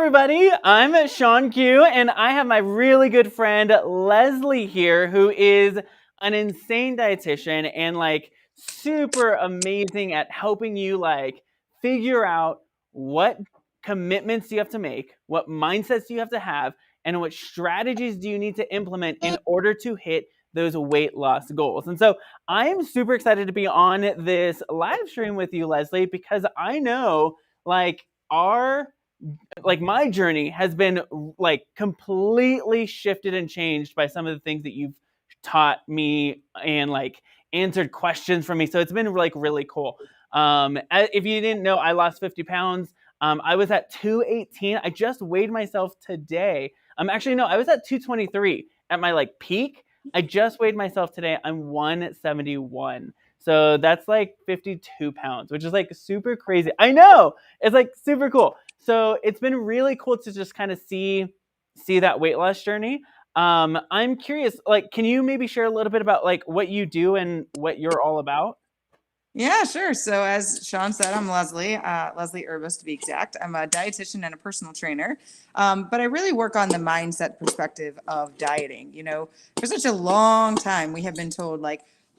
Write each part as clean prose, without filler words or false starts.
everybody. I'm Sean Q, and I have my really good friend Leslie here, who is an insane dietitian and super amazing at helping you figure out what commitments you have to make, what mindsets you have to have, and what strategies do you need to implement in order to hit those weight loss goals. And so I am super excited to be on this live stream with you, Leslie, because I know our my journey has been completely shifted and changed by some of the things that you've taught me and answered questions from me. So it's been really cool. If you didn't know, I lost 50 pounds. I was at 218. I just weighed myself today. Actually, no, I was at 223 at my peak. I just weighed myself today. I'm 171. So that's 52 pounds, which is super crazy. I know, it's super cool. So it's been really cool to just kind of see that weight loss journey. I'm curious, can you maybe share a little bit about what you do and what you're all about? Yeah, sure. So as Sean said, I'm Leslie Herbos to be exact. I'm a dietitian and a personal trainer, but I really work on the mindset perspective of dieting. For such a long time, we have been told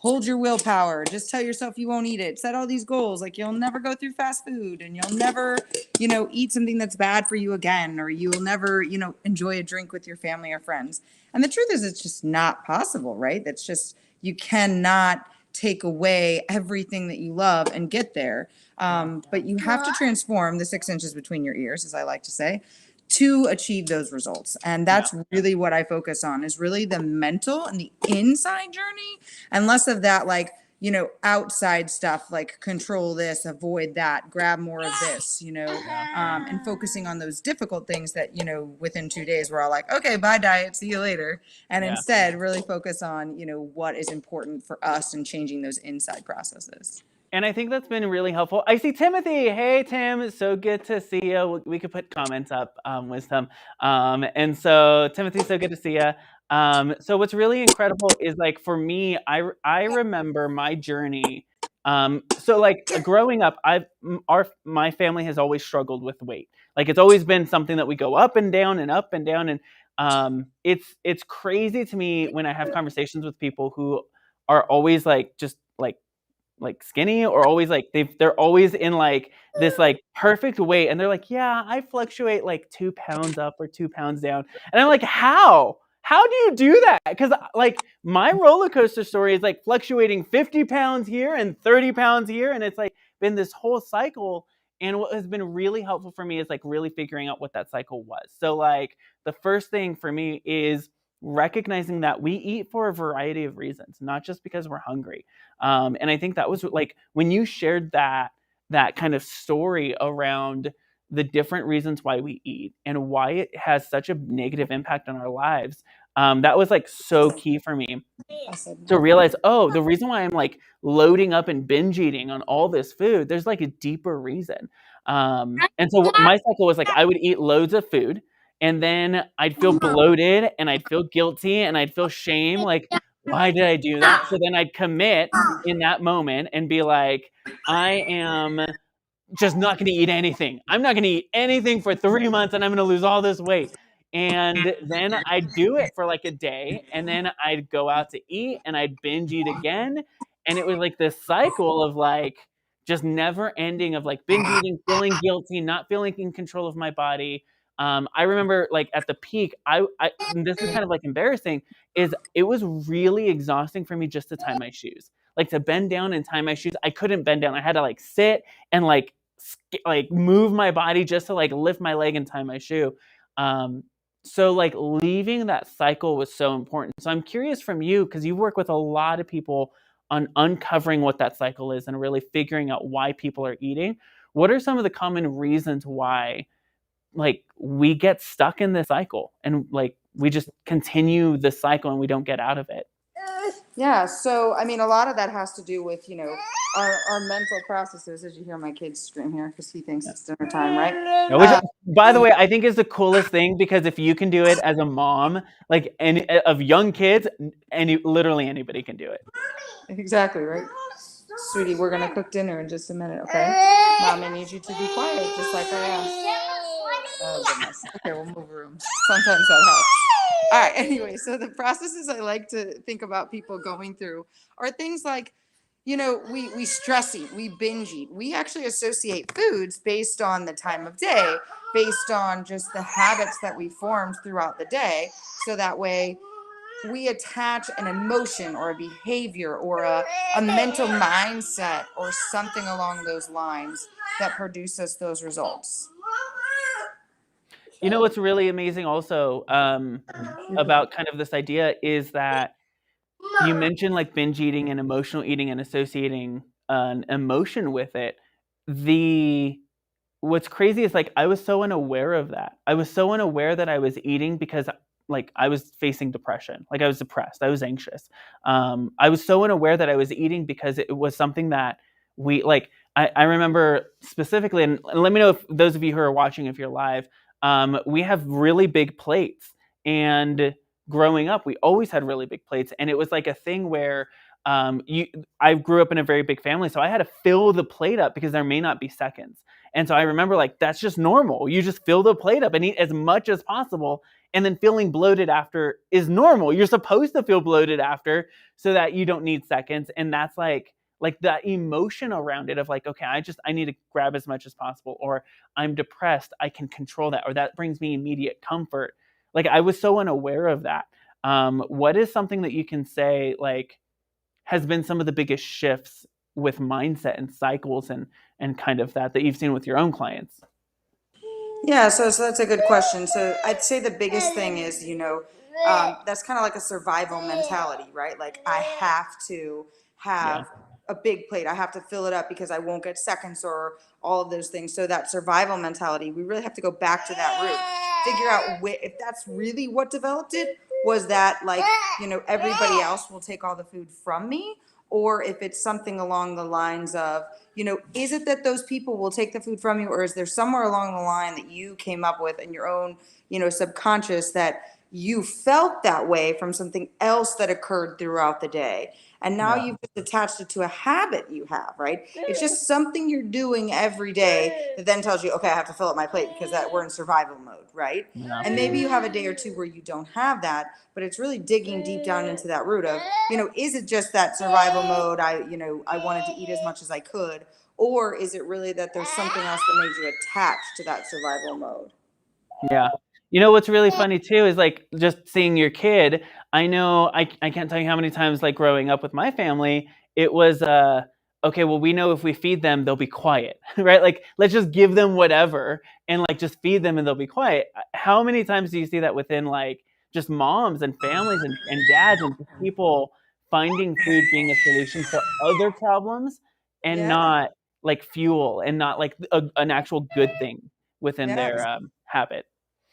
hold your willpower, just tell yourself you won't eat it, set all these goals, you'll never go through fast food and you'll never, eat something that's bad for you again, or you'll never, enjoy a drink with your family or friends. And the truth is, it's just not possible, right? That's just, you cannot take away everything that you love and get there. But you have to transform the 6 inches between your ears, as I like to say, to achieve those results. And that's really what I focus on, is really the mental and the inside journey, and less of that, outside stuff, like control this, avoid that, grab more of this, and focusing on those difficult things that, within 2 days, we're all like, okay, bye diet, see you later. And instead really focus on, what is important for us and changing those inside processes. And I think that's been really helpful. I see Timothy. Hey, Tim. So good to see you. We could put comments up, wisdom. And so, Timothy, so good to see you. So what's really incredible is for me, I remember my journey. Growing up, my family has always struggled with weight. It's always been something that we go up and down and up and down. And it's crazy to me when I have conversations with people who are always just skinny, or always they're always in this perfect weight, and they're yeah, I fluctuate 2 pounds up or 2 pounds down. And I'm how do you do that? Because my roller coaster story is fluctuating 50 pounds here and 30 pounds here, and it's been this whole cycle. And what has been really helpful for me is really figuring out what that cycle was. So the first thing for me is recognizing that we eat for a variety of reasons, not just because we're hungry. And I think that was when you shared that kind of story around the different reasons why we eat and why it has such a negative impact on our lives. That was so key for me to realize, oh, the reason why I'm loading up and binge eating on all this food, there's a deeper reason. And so my cycle was I would eat loads of food, and then I'd feel bloated and I'd feel guilty and I'd feel shame. Why did I do that? So then I'd commit in that moment and be I am just not going to eat anything. I'm not going to eat anything for 3 months, and I'm going to lose all this weight. And then I'd do it for a day, and then I'd go out to eat and I'd binge eat again. And it was this cycle of just never ending of binge eating, feeling guilty, not feeling in control of my body. I remember at the peak, I this is kind of embarrassing, is it was really exhausting for me just to tie my shoes. To bend down and tie my shoes, I couldn't bend down. I had to sit and move my body just to lift my leg and tie my shoe. So leaving that cycle was so important. So I'm curious from you, because you work with a lot of people on uncovering what that cycle is and really figuring out why people are eating. What are some of the common reasons why we get stuck in this cycle and we just continue the cycle and we don't get out of it? Yeah, so I mean, a lot of that has to do with, our mental processes, as you hear my kids scream here because he thinks it's dinner time, right? Yeah, which, by the way, I think is the coolest thing, because if you can do it as a mom, any of young kids, literally anybody can do it. Exactly, right? Sweetie, we're going to cook dinner in just a minute, okay? Mommy needs you to be quiet, just like I asked. Oh goodness. Okay, we'll move rooms. Sometimes that helps. All right. Anyway, so the processes I like to think about people going through are things like, we stress eat, we binge eat. We actually associate foods based on the time of day, based on just the habits that we formed throughout the day. So that way we attach an emotion or a behavior or a mental mindset or something along those lines that produces those results. You know what's really amazing also about kind of this idea is that you mentioned like binge eating and emotional eating and associating an emotion with it. The What's crazy is like I was so unaware of that. I was so unaware that I was eating because like I was facing depression. Like I was depressed. I was anxious. I was so unaware that I was eating because it was something that we like. I remember specifically, and let me know if those of you who are watching, if you're live, we have really big plates. And growing up, we always had really big plates, and it was like a thing where you. I grew up in a very big family, so I had to fill the plate up because there may not be seconds. And so I remember like that's just normal. You just fill the plate up and eat as much as possible. And then feeling bloated after is normal. You're supposed to feel bloated after so that you don't need seconds. And that's like that emotion around it of like, okay, I need to grab as much as possible, or I'm depressed, I can control that, or that brings me immediate comfort. Like I was so unaware of that. What is something that you can say like has been some of the biggest shifts with mindset and cycles and kind of that you've seen with your own clients? Yeah, so that's a good question. So I'd say the biggest thing is, that's kind of like a survival mentality, right? Like I have to Yeah. have a big plate. I have to fill it up because I won't get seconds or all of those things. So that survival mentality, we really have to go back to that root, figure out if that's really what developed it. Was that like, everybody else will take all the food from me? Or if it's something along the lines of, is it that those people will take the food from you, or is there somewhere along the line that you came up with in your own, subconscious that you felt that way from something else that occurred throughout the day? And now Yeah. you've just attached it to a habit you have, right? It's just something you're doing every day that then tells you, okay, I have to fill up my plate because that we're in survival mode, right? Yeah. And maybe you have a day or two where you don't have that, but it's really digging deep down into that root of, is it just that survival mode? I wanted to eat as much as I could, or is it really that there's something else that made you attached to that survival mode? Yeah. You know what's really funny too is like just seeing your kid. I know I can't tell you how many times like growing up with my family, it was okay, well we know if we feed them they'll be quiet, right? Like let's just give them whatever and like just feed them and they'll be quiet. How many times do you see that within like just moms and families and dads and just people finding food being a solution for other problems and Yeah, not like fuel and not like an actual good thing within yeah. their habit.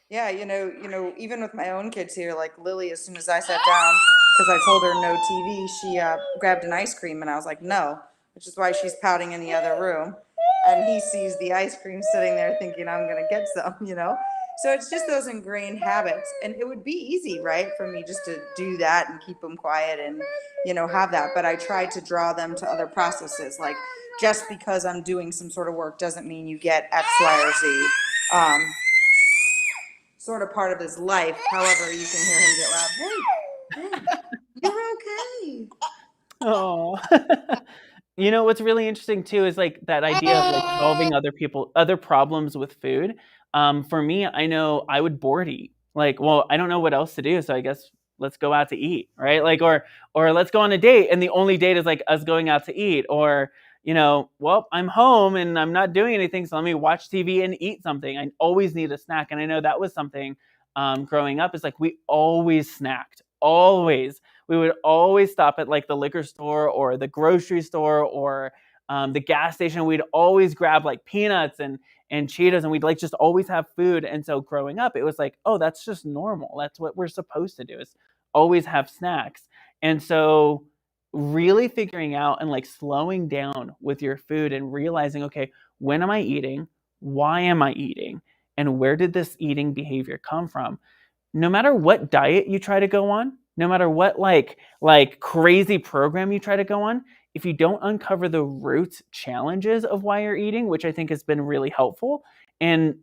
Yeah, even with my own kids here, like Lily, as soon as I sat down, because I told her no TV, she grabbed an ice cream, and I was like, no, which is why she's pouting in the other room. And he sees the ice cream sitting there thinking, I'm going to get some. So it's just those ingrained habits. And it would be easy, right, for me just to do that and keep them quiet and, have that. But I try to draw them to other processes. Like, just because I'm doing some sort of work doesn't mean you get X, Y, or Z. Sort of part of his life. However, you can hear him get loud. Hey, you're okay. Oh. You know what's really interesting too is like that idea of like solving other problems with food. For me, I know I would board eat. Like, well, I don't know what else to do, so I guess let's go out to eat, right? Like, or let's go on a date, and the only date is like us going out to eat, or well, I'm home and I'm not doing anything, so let me watch TV and eat something. I always need a snack, and I know that was something growing up. Is like we always snacked, always. We would always stop at like the liquor store or the grocery store or the gas station. We'd always grab like peanuts and Cheetos, and we'd like just always have food. And so growing up, it was like, oh, that's just normal. That's what we're supposed to do, is always have snacks. And so really figuring out and like slowing down with your food and realizing, okay, when am I eating? Why am I eating? And where did this eating behavior come from? No matter what diet you try to go on, no matter what like crazy program you try to go on, if you don't uncover the root challenges of why you're eating, which I think has been really helpful, and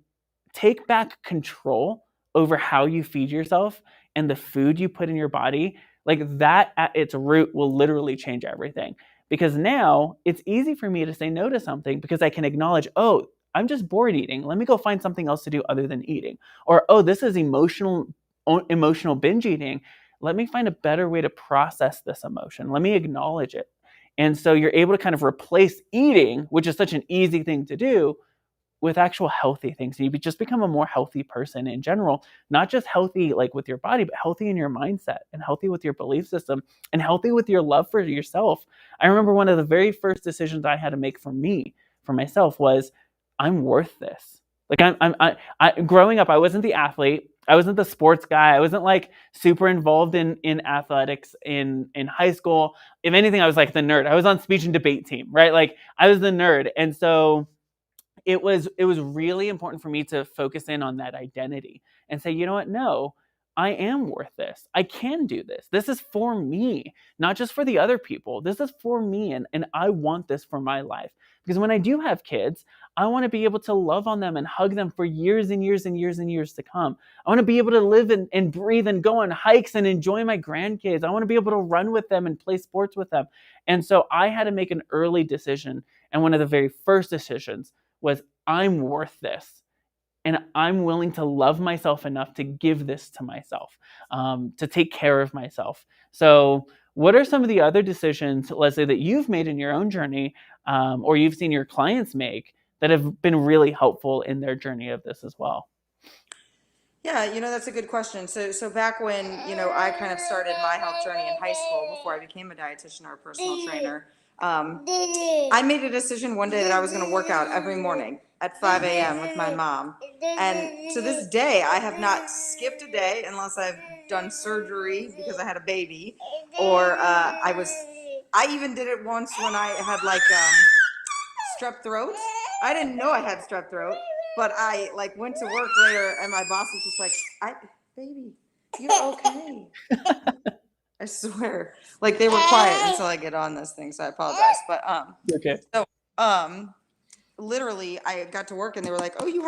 take back control over how you feed yourself and the food you put in your body, like that at its root will literally change everything. Because now it's easy for me to say no to something because I can acknowledge, oh, I'm just bored eating. Let me go find something else to do other than eating. Or, oh, this is emotional binge eating. Let me find a better way to process this emotion. Let me acknowledge it. And so you're able to kind of replace eating, which is such an easy thing to do, with actual healthy things. You just become a more healthy person in general, not just healthy like with your body, but healthy in your mindset and healthy with your belief system and healthy with your love for yourself. I remember one of the very first decisions I had to make for myself was, I'm worth this. Like growing up, I wasn't the athlete. I wasn't the sports guy. I wasn't like super involved in athletics in high school. If anything, I was like the nerd. I was on speech and debate team, right? Like I was the nerd. And so it was really important for me to focus in on that identity and say, you know what? No, I am worth this. I can do this. This is for me, not just for the other people. This is for me. And I want this for my life. Because when I do have kids, I want to be able to love on them and hug them for years and years and years and years to come. I want to be able to live and breathe and go on hikes and enjoy my grandkids. I want to be able to run with them and play sports with them. And so I had to make an early decision. And one of the very first decisions was, I'm worth this. And I'm willing to love myself enough to give this to myself, to take care of myself. So what are some of the other decisions, Leslie, that you've made in your own journey, or you've seen your clients make that have been really helpful in their journey of this as well? Yeah, that's a good question. So back when, I kind of started my health journey in high school before I became a dietitian or a personal trainer, I made a decision one day that I was going to work out every morning at 5 a.m. with my mom. And to this day, I have not skipped a day unless I've done surgery because I had a baby, or I even did it once when I had like strep throat. I didn't know I had strep throat, but I like went to work later and my boss was just like, baby, you're okay. I swear. Like they were quiet until I get on this thing, so I apologize. But Okay. so literally I got to work and they were like, oh, you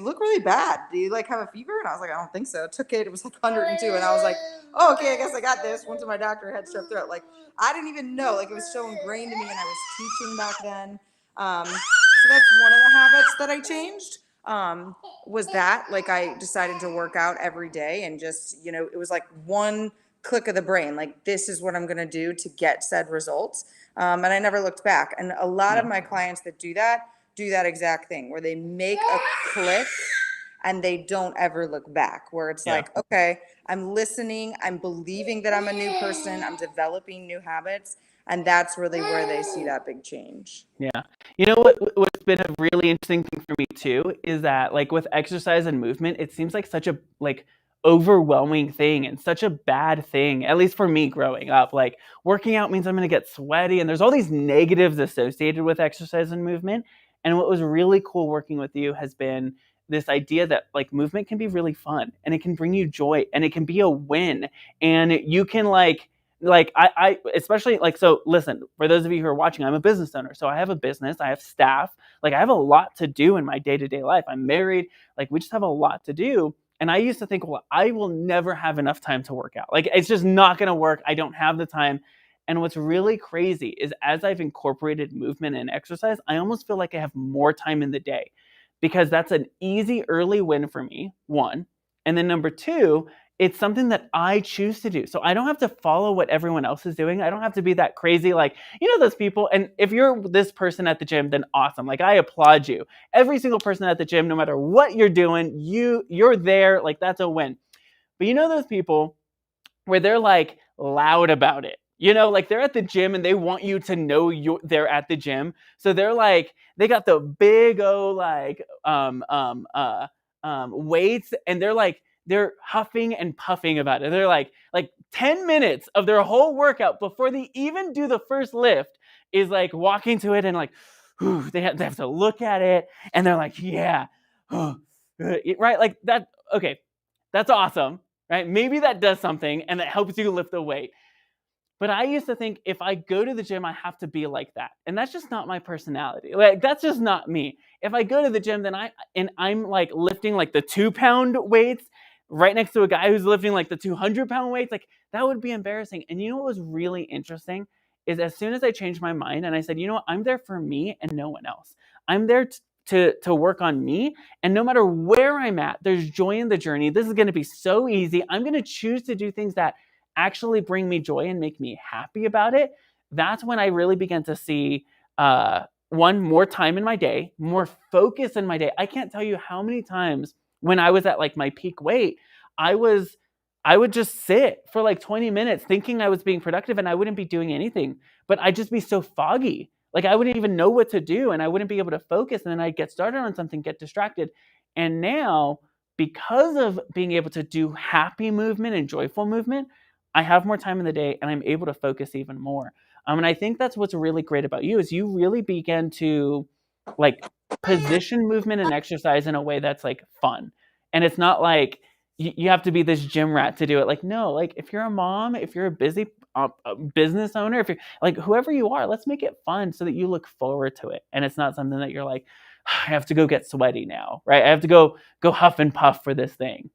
look really bad. Do you like have a fever? And I was like, I don't think so. Took it was like 102 and I was like, oh, okay, I guess I got this. Went to my doctor, had strep throat. Like I didn't even know. Like it was so ingrained in me, and I was teaching back then. So that's one of the habits that I changed. Was that like I decided to work out every day, and just it was like one click of the brain, like this is what I'm going to do to get said results. And I never looked back. And a lot of my clients that do that exact thing where they make a click and they don't ever look back, where it's like, okay, I'm listening, I'm believing that I'm a new person, I'm developing new habits. And that's really where they see that big change. Yeah. What's been a really interesting thing for me too is that like with exercise and movement, it seems like such a like overwhelming thing and such a bad thing, at least for me growing up. Like working out means I'm going to get sweaty, and there's all these negatives associated with exercise and movement. And what was really cool working with you has been this idea that like movement can be really fun and it can bring you joy and it can be a win, and you can I especially like, so listen, for those of you who are watching, I'm a business owner. So I have a business, I have staff, like I have a lot to do in my day-to-day life. I'm married, like we just have a lot to do. And I used to think, well, I will never have enough time to work out. Like it's just not going to work. I don't have the time. And what's really crazy is as I've incorporated movement and exercise, I almost feel like I have more time in the day, because that's an easy early win for me, one. And then number two, it's something that I choose to do. So I don't have to follow what everyone else is doing. I don't have to be that crazy, like, those people. And if you're this person at the gym, then awesome. Like I applaud you. Every single person at the gym, no matter what you're doing, you're there. Like that's a win. But those people where they're like loud about it. Like they're at the gym and they want you to know they're at the gym. So they're like, they got the big weights, and they're huffing and puffing about it. They're like 10 minutes of their whole workout before they even do the first lift is like walking to it and like, whew, they have to look at it and they're like, yeah, right? Like that. Okay. That's awesome. Right? Maybe that does something and that helps you lift the weight. But I used to think if I go to the gym, I have to be like that. And that's just not my personality. Like that's just not me. if I go to the gym, then I'm like lifting like the 2-pound weights right next to a guy who's lifting like the 200-pound weights, like that would be embarrassing. And you know what was really interesting is as soon as I changed my mind and I said, you know what, I'm there for me and no one else. I'm there to work on me. And no matter where I'm at, there's joy in the journey. This is going to be so easy. I'm going to choose to do things that actually bring me joy and make me happy about it. That's when I really began to see one, more time in my day, more focus in my day. I can't tell you how many times when I was at like my peak weight, I would just sit for like 20 minutes thinking I was being productive and I wouldn't be doing anything, but I'd just be so foggy. Like I wouldn't even know what to do and I wouldn't be able to focus. And then I'd get started on something, get distracted. And now, because of being able to do happy movement and joyful movement, I have more time in the day and I'm able to focus even more. And I think that's what's really great about you is you really begin to like position movement and exercise in a way that's like fun. And it's not like you have to be this gym rat to do it. Like, no, like if you're a mom, if you're a busy business owner, if you're like whoever you are, let's make it fun so that you look forward to it. And it's not something that you're like, I have to go get sweaty now, right? I have to go huff and puff for this thing.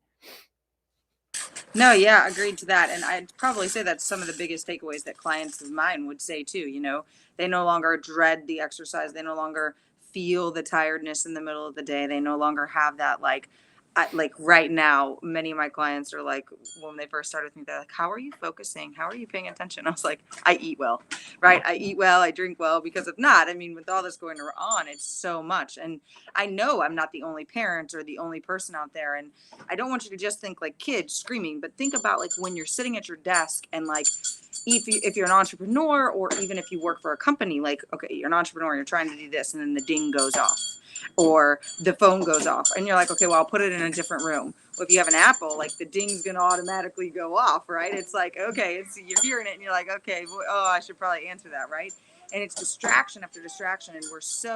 No, yeah, agreed to that. And I'd probably say that's some of the biggest takeaways that clients of mine would say too. They no longer dread the exercise. They no longer feel the tiredness in the middle of the day. They no longer have that like right now, many of my clients are like, when they first started with me, they're like, how are you focusing? How are you paying attention? I was like, I eat well, right? I eat well, I drink well, because if not, I mean, with all this going on, it's so much. And I know I'm not the only parent or the only person out there. And I don't want you to just think like kids screaming, but think about like when you're sitting at your desk and like, if you're an entrepreneur or even if you work for a company, like, okay, you're an entrepreneur, you're trying to do this and then the ding goes off or the phone goes off and you're like, okay, well, I'll put it in a different room. Well, if you have an Apple, like the ding's going to automatically go off, right? It's like, okay, you're hearing it and you're like, okay, oh, I should probably answer that, right? And it's distraction after distraction. And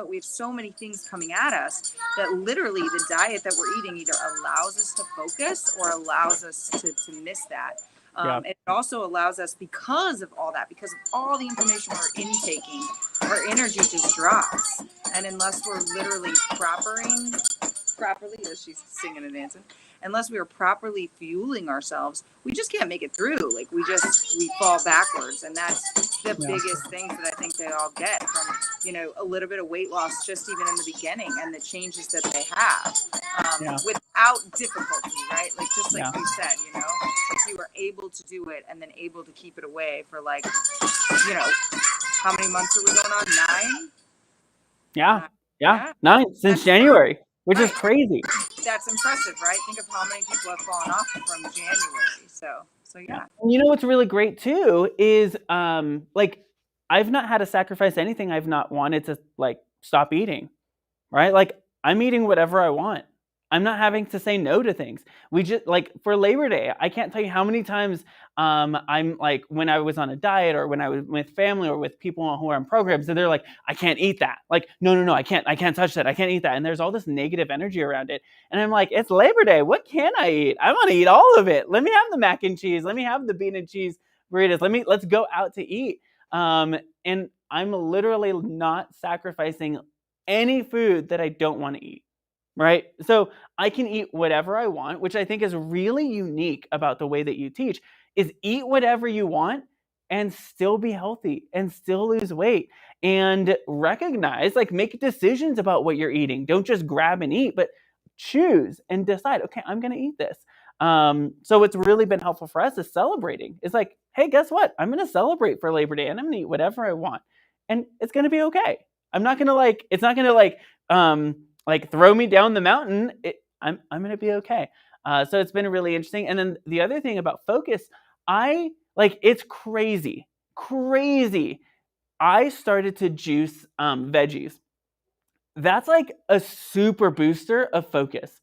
we have so many things coming at us that literally the diet that we're eating either allows us to focus or allows us to miss that. And it also allows us, because of all the information we're intaking, our energy just drops. And unless we're literally properly, as she's singing and dancing, unless we are properly fueling ourselves, we just can't make it through. Like we fall backwards. And that's the biggest things that I think they all get from, a little bit of weight loss, just even in the beginning, and the changes that they have without difficulty, right? Like, just like you said, if you were able to do it and then able to keep it away for like, how many months are we going on? 9? Yeah. 9 since January, which is crazy. That's impressive, right? Think of how many people have fallen off from January. So yeah. You know what's really great too is like I've not had to sacrifice anything I've not wanted to like stop eating, right? Like I'm eating whatever I want. I'm not having to say no to things. We just like for Labor Day, I can't tell you how many times I'm like when I was on a diet or when I was with family or with people who are on programs and they're like, I can't eat that. Like, no, I can't touch that. I can't eat that. And there's all this negative energy around it. And I'm like, it's Labor Day. What can I eat? I want to eat all of it. Let me have the mac and cheese. Let me have the bean and cheese burritos. Let's go out to eat. And I'm literally not sacrificing any food that I don't want to eat. Right? So I can eat whatever I want, which I think is really unique about the way that you teach, is eat whatever you want and still be healthy and still lose weight and recognize, like make decisions about what you're eating. Don't just grab and eat, but choose and decide, okay, I'm going to eat this. So what's really been helpful for us is celebrating. It's like, hey, guess what? I'm going to celebrate for Labor Day and I'm going to eat whatever I want and it's going to be okay. I'm not going to it's not going to like throw me down the mountain. I'm going to be okay. So it's been really interesting. And then the other thing about focus, it's crazy. I started to juice veggies. That's like a super booster of focus.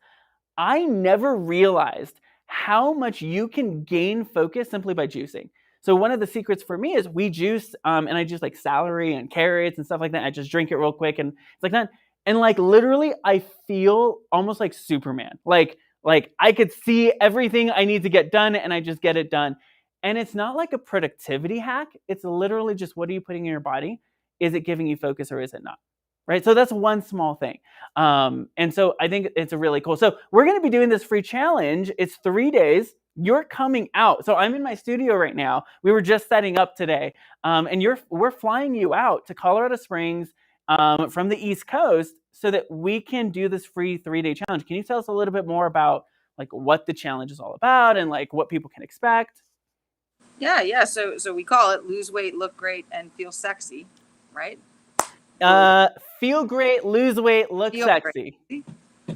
I never realized how much you can gain focus simply by juicing. So one of the secrets for me is we juice, and I juice like celery and carrots and stuff like that. I just drink it real quick and it's like that. And like literally I feel almost like Superman. Like I could see everything I need to get done and I just get it done. And it's not like a productivity hack. It's literally just what are you putting in your body? Is it giving you focus or is it not? right? So that's one small thing. And so I think it's a really cool. So we're going to be doing this free challenge. It's 3 days. You're coming out. So I'm in my studio right now. We were just setting up today, and we're flying you out to Colorado Springs from the East Coast so that we can do this free 3-day challenge. Can you tell us a little bit more about like what the challenge is all about and like what people can expect? Yeah. So we call it lose weight, look great, and feel sexy, right? Feel great, lose weight, look Feel sexy. great.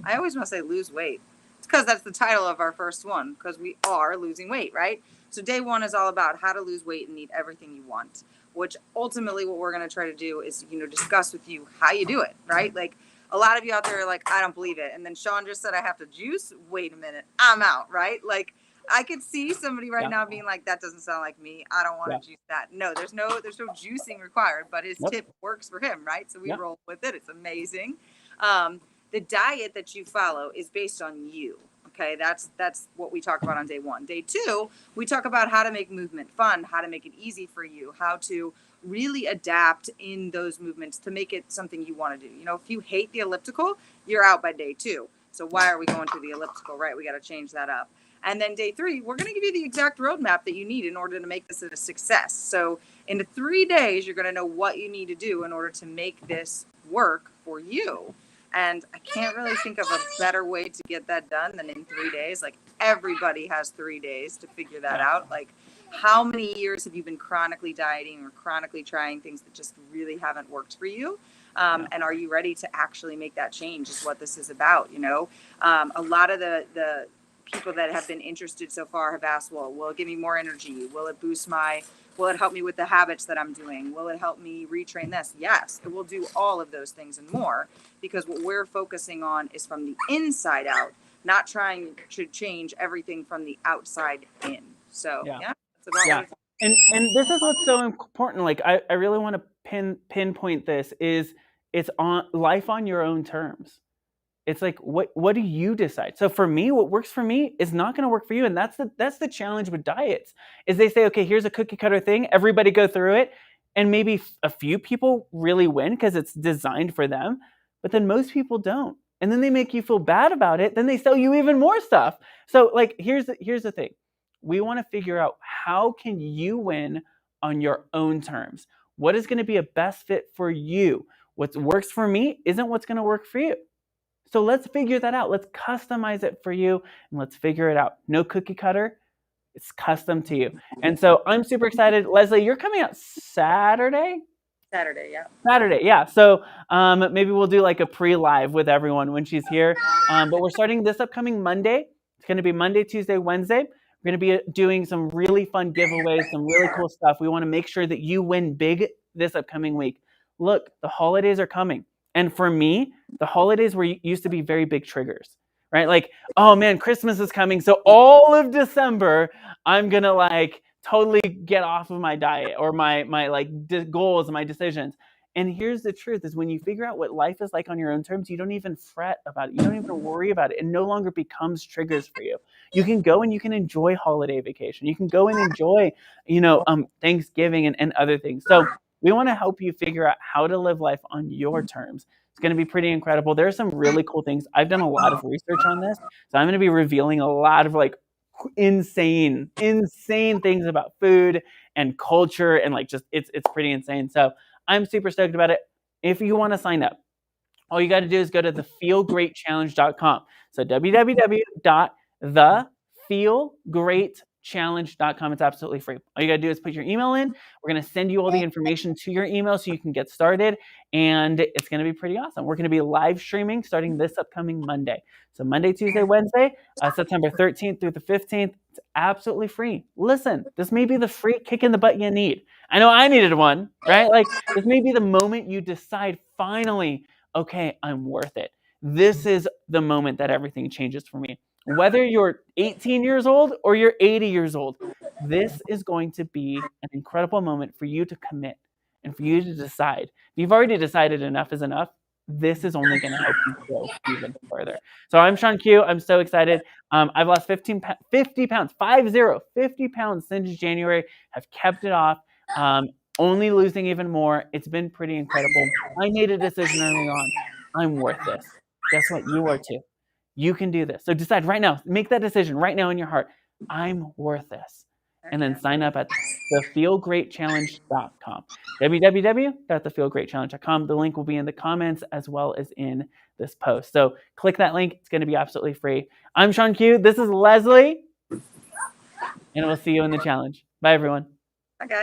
I always want to say lose weight. It's because that's the title of our first one, because we are losing weight, right? So day one is all about how to lose weight and eat everything you want, which ultimately what we're going to try to do is, discuss with you how you do it, right? Like a lot of you out there are like, I don't believe it. And then Sean just said I have to juice. Wait a minute. I'm out, right? Like I could see somebody right now being like, that doesn't sound like me. I don't want to juice that. No, there's no juicing required, but his tip works for him, right? So we roll with it. It's amazing. The diet that you follow is based on you. Okay, that's what we talk about on day one. Day two, we talk about how to make movement fun, how to make it easy for you, how to really adapt in those movements to make it something you want to do. If you hate the elliptical, you're out by day two. So why are we going to the elliptical, right? We got to change that up. And then day three, we're going to give you the exact roadmap that you need in order to make this a success. So in the 3 days, you're going to know what you need to do in order to make this work for you. And I can't really think of a better way to get that done than in 3 days. Like everybody has 3 days to figure that out. Like how many years have you been chronically dieting or chronically trying things that just really haven't worked for you? And are you ready to actually make that change is what this is about. A lot of the people that have been interested so far have asked, well, will it give me more energy? Will it help me with the habits that I'm doing? Will it help me retrain this? Yes, it will do all of those things and more, because what we're focusing on is from the inside out, not trying to change everything from the outside in. So that's about what and this is what's so important. Like I really want to pinpoint this is it's on life on your own terms. It's like, what do you decide? So for me, what works for me is not going to work for you. And that's the challenge with diets is they say, okay, here's a cookie cutter thing. Everybody go through it. And maybe a few people really win because it's designed for them. But then most people don't. And then they make you feel bad about it. Then they sell you even more stuff. So like, here's the thing. We want to figure out how can you win on your own terms? What is going to be a best fit for you? What works for me isn't what's going to work for you. So let's figure that out. Let's customize it for you and let's figure it out. No cookie cutter. It's custom to you. And so I'm super excited. Leslie, you're coming out Saturday? Saturday, yeah. So maybe we'll do like a pre-live with everyone when she's here. But we're starting this upcoming Monday. It's going to be Monday, Tuesday, Wednesday. We're going to be doing some really fun giveaways, some really cool stuff. We want to make sure that you win big this upcoming week. Look, the holidays are coming. And for me, the holidays used to be very big triggers, right? Like, oh man, Christmas is coming. So all of December, I'm going to like totally get off of my diet or my like goals and my decisions. And here's the truth is when you figure out what life is like on your own terms, you don't even fret about it. You don't even worry about it. It no longer becomes triggers for you. You can go and you can enjoy holiday vacation. You can go and enjoy, Thanksgiving and other things. So we want to help you figure out how to live life on your terms. It's going to be pretty incredible. There are some really cool things. I've done a lot of research on this. So I'm going to be revealing a lot of like insane things about food and culture and like just it's pretty insane. So I'm super stoked about it. If you want to sign up, all you got to do is go to thefeelgreatchallenge.com. So www.thefeelgreatchallenge.com. It's absolutely free. All you got to do is put your email in. We're going to send you all the information to your email so you can get started. And it's going to be pretty awesome. We're going to be live streaming starting this upcoming Monday. So Monday, Tuesday, Wednesday, September 13th through the 15th. It's absolutely free. Listen, this may be the free kick in the butt you need. I know I needed one, right? Like this may be the moment you decide finally, okay, I'm worth it. This is the moment that everything changes for me. Whether you're 18 years old or you're 80 years old, this is going to be an incredible moment for you to commit and for you to decide. If you've already decided enough is enough, this is only going to help you grow even further. So I'm Sean Q. I'm so excited. I've lost 50 pounds, 50 pounds since January. Have kept it off. only losing even more. It's been pretty incredible. I made a decision early on. I'm worth this. Guess what? You are too. You can do this. So decide right now. Make that decision right now in your heart. I'm worth this. And then sign up at thefeelgreatchallenge.com. www.thefeelgreatchallenge.com. The link will be in the comments as well as in this post. So click that link. It's going to be absolutely free. I'm Sean Q. This is Leslie. And we'll see you in the challenge. Bye, everyone. Bye, guys.